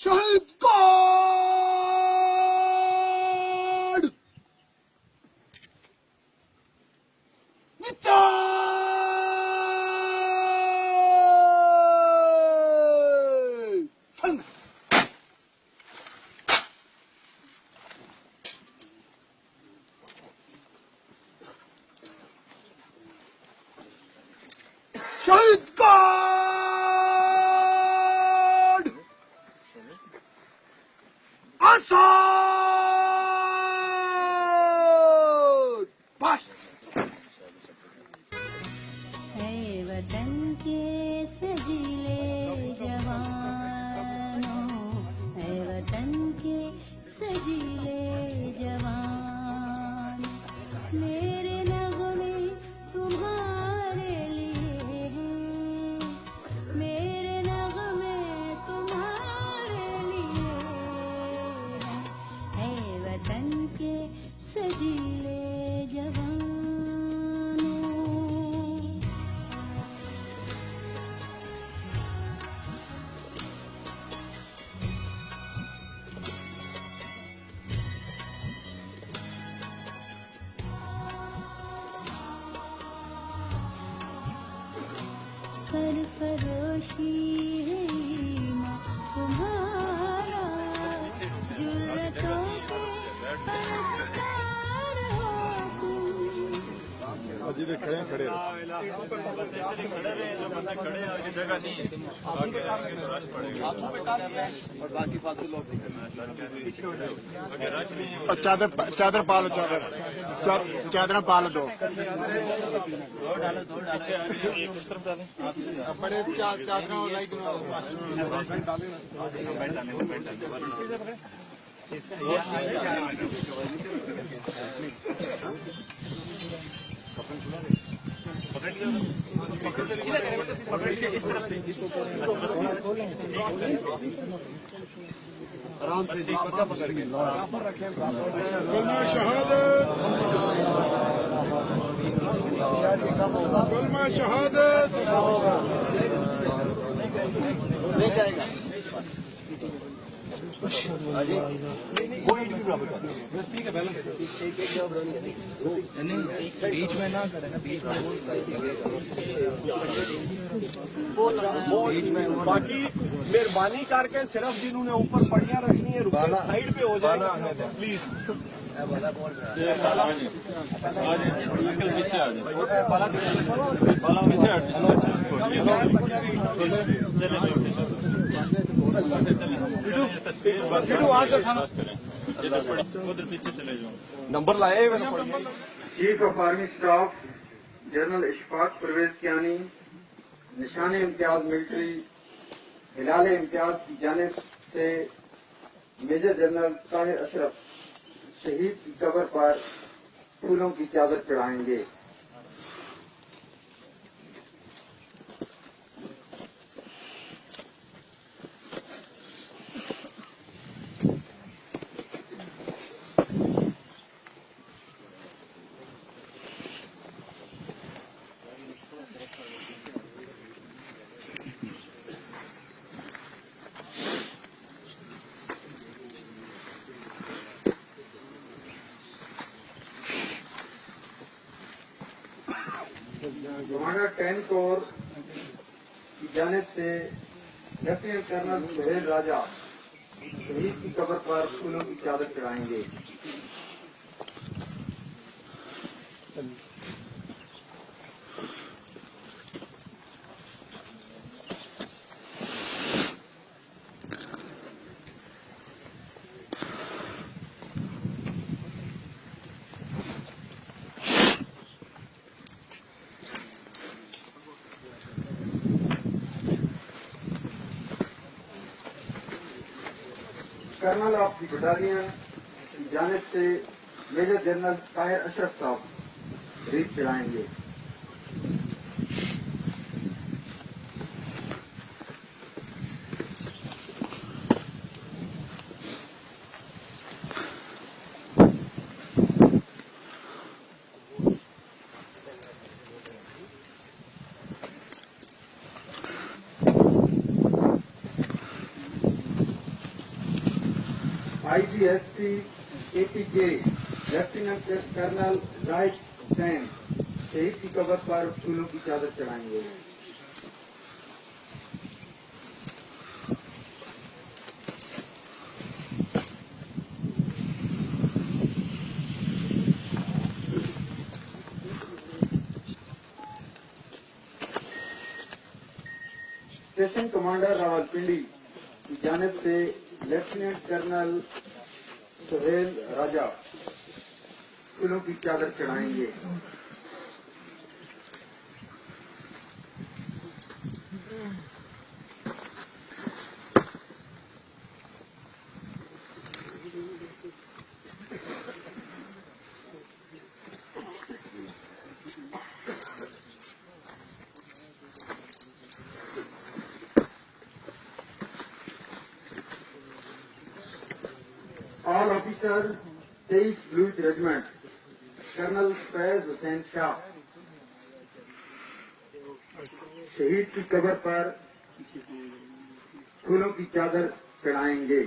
शहीद गार्ड शहीद गार्ड आसाद पाश है वतन के सजीले जवानों, है वतन के सजीले जवान, मेरे नगमे तुम्हारे लिए हैं, मेरे नगमे तुम्हारे लिए हैं, है वतन के सजीले जवानों। सरफरोशी है ईमान तुम्हारा, जुर्रतों के परस्तार हो तुम। और बाकी फालतू लोग चादर पालो, चादर पालो दो। बड़े चादर लाइक आराम से पकड़ के कलमा शहादत, कलमा शहादत। बीच में ना करे ना, बीच में बाकी मेहरबानी करके सिर्फ जिन्होंने ऊपर पड़ियां रखनी है रुपये साइड पे हो जाएगा प्लीज। नंबर लाए chief of army staff general Ishfaq Parvez Kayani, Nishan Imtiaz military हिलाल इम्तियाज की जानिब से मेजर जनरल ताहिर अशरफ शहीद की कब्र पर फूलों की चादर चढ़ाएंगे। कमांडर 10 कोर की जानिब से लेफ्टिनेंट कर्नल सुहेल राजा शहीद की कब्र पर फूलों की चादर चढ़ाएंगे। कर्नल ऑफ द बटालियन की जानिब से मेजर जनरल ताहिर अशरफ साहब रीत चढ़ाएंगे। IGSC APK लेफ्टिनेंट कर्नल राइट हुसैन शहीद की कब्र पर फूलों की चादर चढ़ाएंगे। स्टेशन कमांडर रावलपिंडी की जानिब से लेफ्टिनेंट कर्नल सुहेल राजा फूलों की चादर चढ़ाएंगे। All officers, 23 Blues Regiment, colonel Faiz Hussain Shah शहीद की कब्र पर फूलों की चादर चढ़ाएंगे।